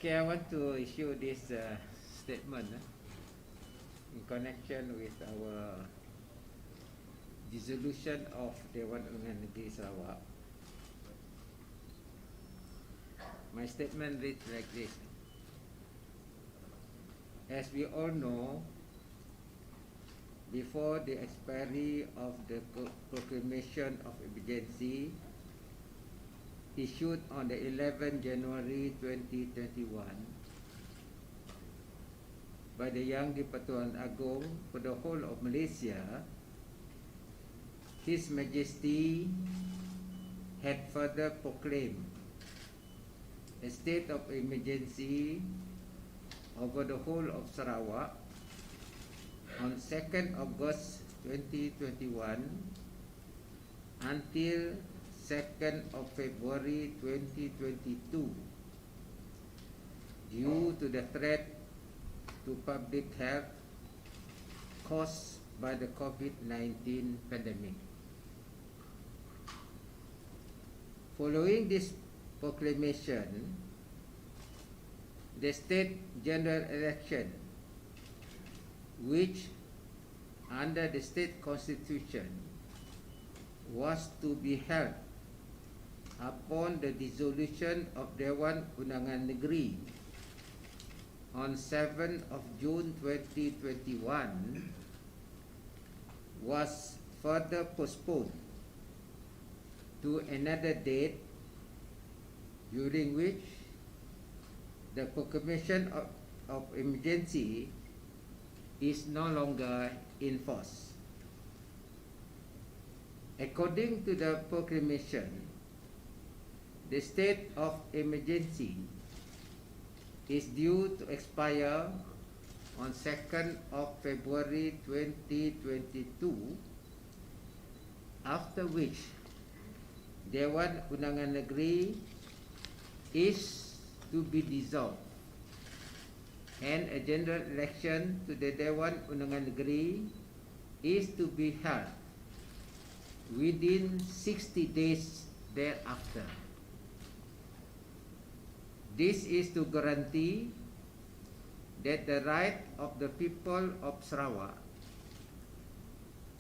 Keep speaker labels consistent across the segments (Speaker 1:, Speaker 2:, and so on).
Speaker 1: Okay, I want to issue this statement in connection with our dissolution of Dewan Undangan Negeri Sarawak. My statement reads like this. As we all know, before the expiry of the proclamation of emergency issued on the 11th January 2021 by the Yang di-Pertuan Agong for the whole of Malaysia, His Majesty had further proclaimed a state of emergency over the whole of Sarawak on 2nd August 2021 until 2nd of February 2022 due to the threat to public health caused by the COVID-19 pandemic. Following this proclamation, the state general election, which under the state constitution was to be held upon the dissolution of Dewan Undangan Negeri on 7th of June 2021, was further postponed to another date during which the proclamation of emergency is no longer in force. According to the proclamation, the state of emergency is due to expire on 2nd of February 2022, after which Dewan Undangan Negeri is to be dissolved and a general election to the Dewan Undangan Negeri is to be held within 60 days thereafter. This is to guarantee that the right of the people of Sarawak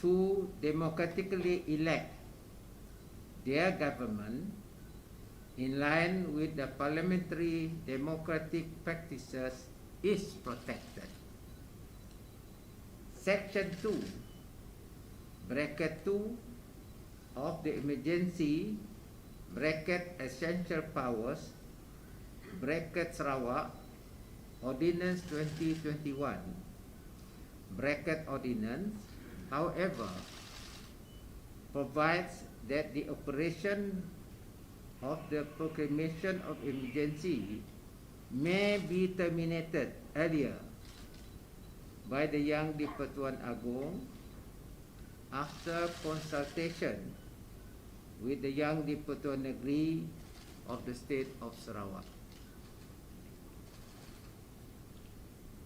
Speaker 1: to democratically elect their government in line with the parliamentary democratic practices is protected. Section 2, bracket 2 of the emergency, bracket essential powers, bracket Sarawak Ordinance 2021, bracket ordinance, however, provides that the operation of the proclamation of emergency may be terminated earlier by the Yang di-Pertuan Agong after consultation with the Yang di-Pertuan Negeri of the state of Sarawak.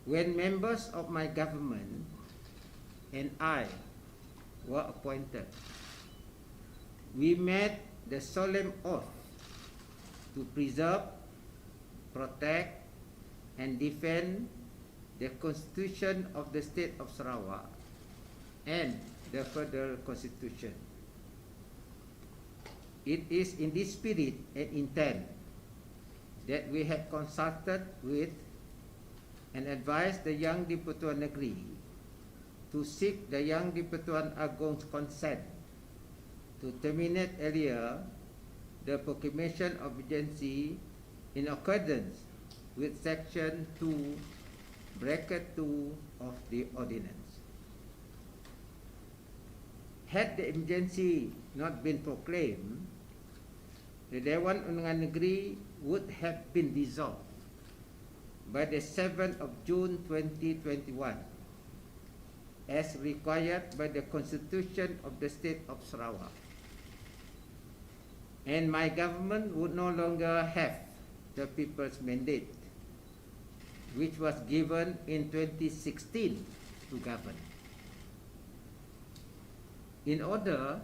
Speaker 1: When members of my government and I were appointed, we made the solemn oath to preserve, protect, and defend the Constitution of the State of Sarawak and the Federal Constitution. It is in this spirit and intent that we have consulted with and advised the Yang di-Pertuan Negeri to seek the Yang di-Pertuan Agong's consent to terminate earlier the proclamation of emergency in accordance with section 2, bracket 2 of the ordinance. Had the emergency not been proclaimed, the Dewan Undangan Negeri would have been dissolved by the 7th of June 2021 as required by the Constitution of the State of Sarawak, and my government would no longer have the people's mandate, which was given in 2016 to govern. In order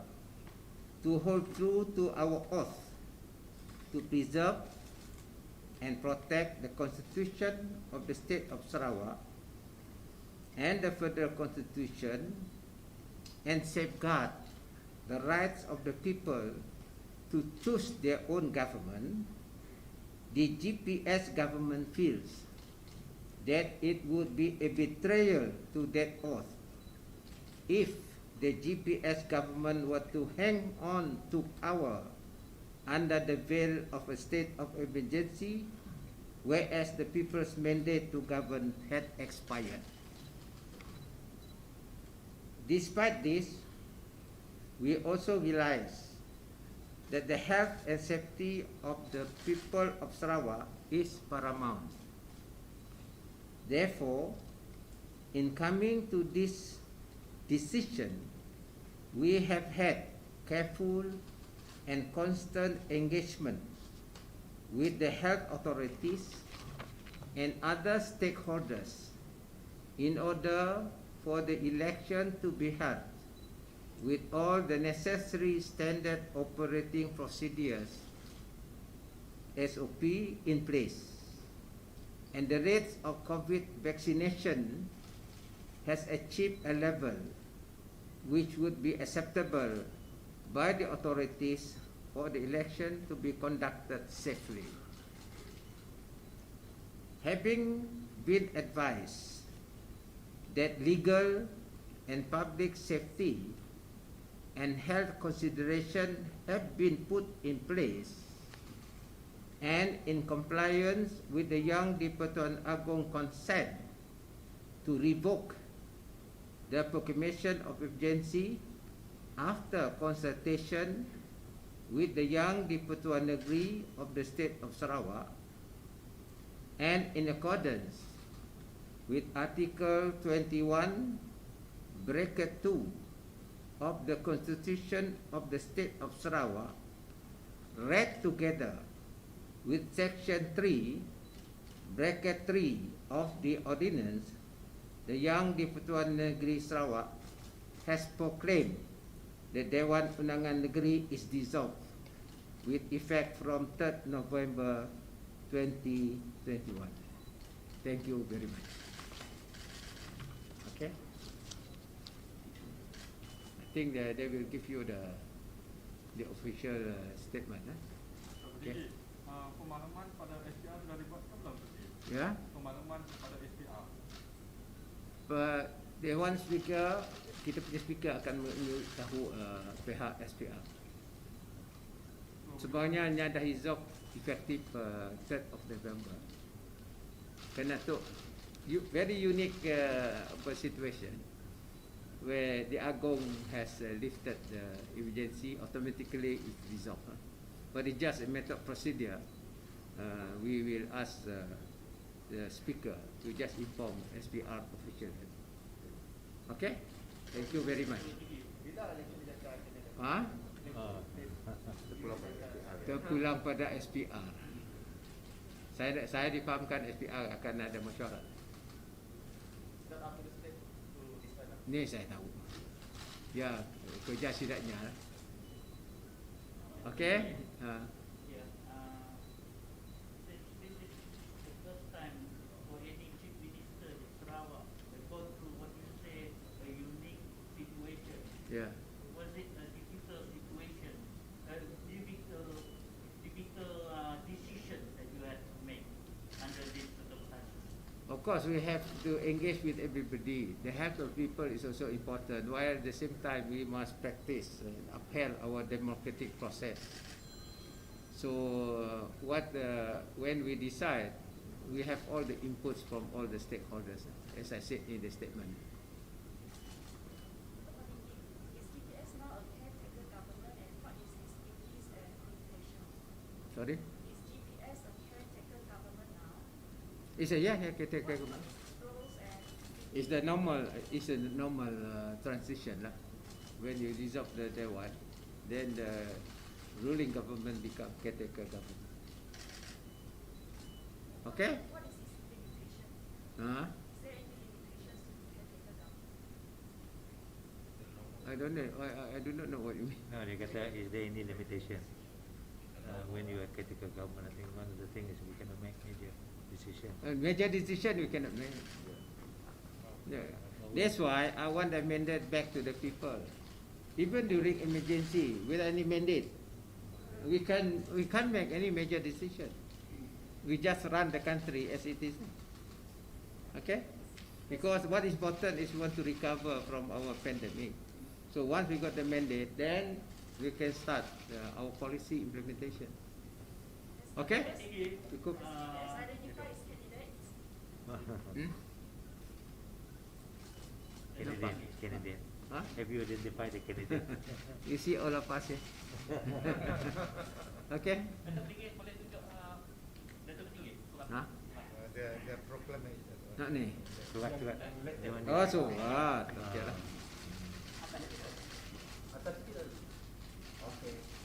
Speaker 1: to hold true to our oath to preserve, and protect the Constitution of the State of Sarawak and the Federal Constitution, and safeguard the rights of the people to choose their own government, the GPS government feels that it would be a betrayal to that oath if the GPS government were to hang on to power under the veil of a state of emergency, whereas the people's mandate to govern had expired. Despite this, we also realize that the health and safety of the people of Sarawak is paramount. Therefore, in coming to this decision, we have had careful and constant engagement with the health authorities and other stakeholders in order for the election to be held with all the necessary standard operating procedures (SOP) in place, and the rates of COVID vaccination has achieved a level which would be acceptable by the authorities for the election to be conducted safely. Having been advised that legal and public safety and health consideration have been put in place, and in compliance with the Yang di-Pertuan Agong consent to revoke the proclamation of emergency after consultation with the Yang di-Pertuan Negeri of the State of Sarawak, and in accordance with Article 21, Bracket 2 of the Constitution of the State of Sarawak, read together with Section 3, Bracket 3 of the Ordinance, the Yang di-Pertuan Negeri Sarawak has proclaimed the Dewan Undangan Negeri is dissolved with effect from 3rd November 2021. Thank you very much. Okay. I think they will give you the official statement. Okay.
Speaker 2: Pemalaman pada SPR sudah dibuatkan belum?
Speaker 1: Ya.
Speaker 2: Pemalaman pada SPR.
Speaker 1: Dewan Speaker, kita punya Speaker akan memberitahu pihak SPR. Sebenarnya dah hizab efektif 3rd of November. Kerana tu very unique situation where the Agong has lifted the emergency, automatically it's resolved. But it's just a matter of procedure. We will ask the Speaker to just inform SPR official. Okay? Thank you very much. Ha? Terpulang pada SPR. Saya difahamkan SPR akan ada mesyuarat. Ni saya tahu. Ya, kerja sidaknya. Okay? Yeah.
Speaker 3: Was it a difficult situation, a difficult decision that you had to make under these circumstances?
Speaker 1: Of course, we have to engage with everybody. The health of people is also important, while at the same time we must practice and uphold our democratic process. So, when we decide, we have all the inputs from all the stakeholders, as I said in the statement. Sorry?
Speaker 4: Is GPS a caretaker government now?
Speaker 1: It's a caretaker government. It's a normal transition lah. When you dissolve the Dewan, then the ruling government become caretaker government. Okay?
Speaker 4: What is its limitation?
Speaker 1: Huh?
Speaker 4: Is there any limitations to caretaker government?
Speaker 1: I don't know. I do not know what you mean.
Speaker 5: No, dia kata is there any limitation? when you are critical government, I think one of the things is we cannot make major decision.
Speaker 1: Major decision we cannot make. Yeah. That's why I want the mandate back to the people. Even during emergency, without any mandate, we can't make any major decision. We just run the country as it is. Okay? Because what is important is we want to recover from our pandemic. So once we got the mandate, then we can start our policy implementation. Okay? Cukup.
Speaker 4: Let's identify its candidates.
Speaker 5: Candidate.
Speaker 1: Huh?
Speaker 5: Have you identified the candidate?
Speaker 1: You see all of us here. Okay?
Speaker 3: Datuk Tinggi boleh tunjuk Datuk Tinggi.
Speaker 1: Huh?
Speaker 6: The proclamation.
Speaker 1: Nak ni.
Speaker 5: Surat.
Speaker 1: Oh, surat. Okay lah.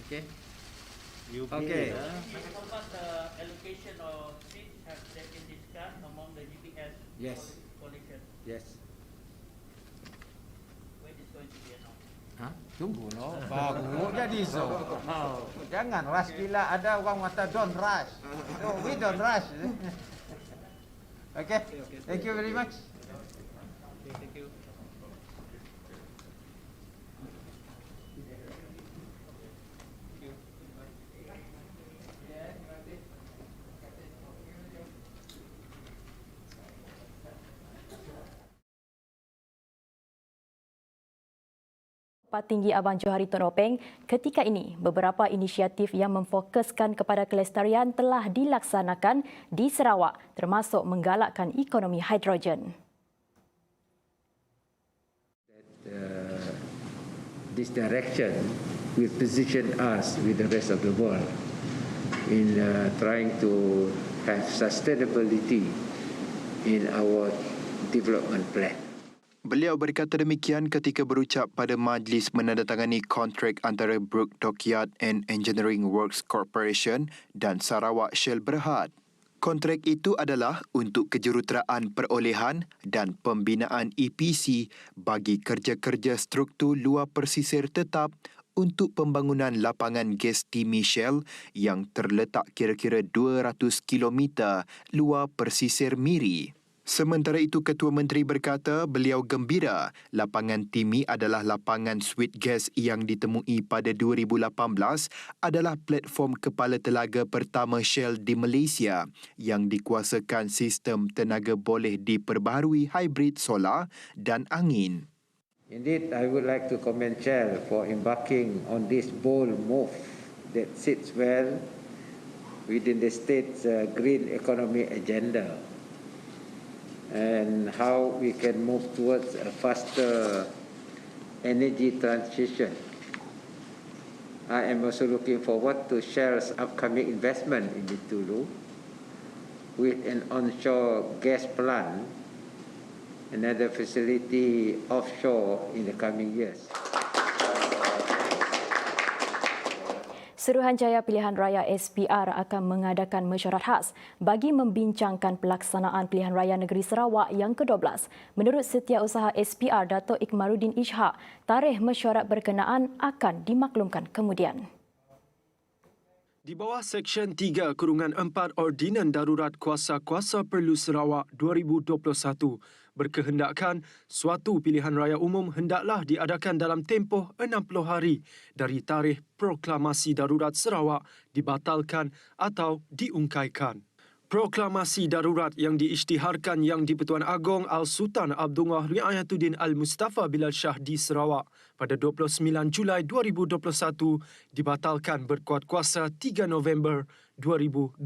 Speaker 1: Okay.
Speaker 5: You
Speaker 1: Okay.
Speaker 3: Berhormat, the allocation of seats has been discussed among the GPS
Speaker 1: Yes.
Speaker 3: coalition.
Speaker 1: Yes.
Speaker 3: When is going to be announced?
Speaker 1: Ha? Tunggu no. Baru jadi so. Jangan rush bila ada orang mata don't rush. No, we don't rush. Okay. Thank you very much.
Speaker 5: Thank you.
Speaker 7: Patinggi Abang Zohari Tun Openg, ketika ini beberapa inisiatif yang memfokuskan kepada kelestarian telah dilaksanakan di Sarawak, termasuk menggalakkan ekonomi hidrogen.
Speaker 1: This direction will position us with the rest of the world in trying to have sustainability in our development plan.
Speaker 8: Beliau berkata demikian ketika berucap pada majlis menandatangani kontrak antara Brook Dockyard and Engineering Works Corporation dan Sarawak Shell Berhad. Kontrak itu adalah untuk kejuruteraan perolehan dan pembinaan EPC bagi kerja-kerja struktur luar persisir tetap untuk pembangunan lapangan gas timi Shell yang terletak kira-kira 200 km luar persisir Miri. Sementara itu, Ketua Menteri berkata beliau gembira lapangan Timi adalah lapangan sweet gas yang ditemui pada 2018 adalah platform kepala telaga pertama Shell di Malaysia yang dikuasakan sistem tenaga boleh diperbaharui hybrid solar dan angin.
Speaker 1: Indeed, I would like to commend Shell for embarking on this bold move that sits well within the state's green economy agenda, and how we can move towards a faster energy transition. I am also looking forward to Shell's upcoming investment in Bintulu with an onshore gas plant, another facility offshore in the coming years.
Speaker 7: Suruhanjaya Pilihan Raya SPR akan mengadakan mesyuarat khas bagi membincangkan pelaksanaan Pilihan Raya Negeri Sarawak yang ke-12. Menurut Setiausaha SPR Datuk Ikmaruddin Ishak, tarikh mesyuarat berkenaan akan dimaklumkan kemudian.
Speaker 9: Di bawah Seksyen 3/4 Ordinan Darurat Kuasa-Kuasa Perlu Sarawak 2021, berkehendakkan suatu pilihan raya umum hendaklah diadakan dalam tempoh 60 hari dari tarikh Proklamasi Darurat Sarawak dibatalkan atau diungkaikan. Proklamasi darurat yang diisytiharkan Yang di-Pertuan Agong Al-Sultan Abdullah Riayatuddin Al-Mustafa Bilal Shah di Sarawak pada 29 Julai 2021 dibatalkan berkuat kuasa 3 November 2021.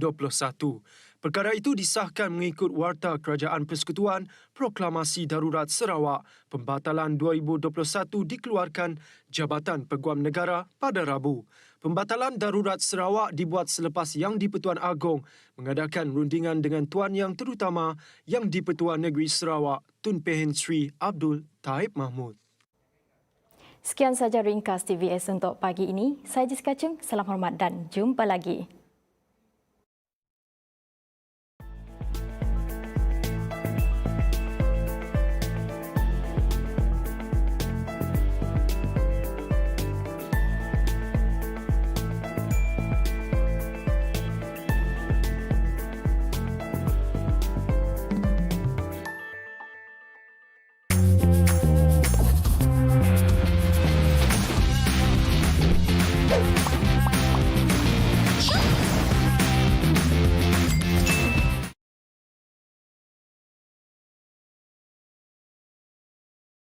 Speaker 9: Perkara itu disahkan mengikut Warta Kerajaan Persekutuan Proklamasi Darurat Sarawak. Pembatalan 2021 dikeluarkan Jabatan Peguam Negara pada Rabu. Pembatalan darurat Sarawak dibuat selepas Yang di-Pertuan Agong mengadakan rundingan dengan Tuan Yang Terutama Yang di-Pertuan Negeri Sarawak Tun Pehen Sri Abdul Taib Mahmud.
Speaker 7: Sekian saja ringkas TVS untuk pagi ini. Saya Jessica Chung, salam hormat dan jumpa lagi.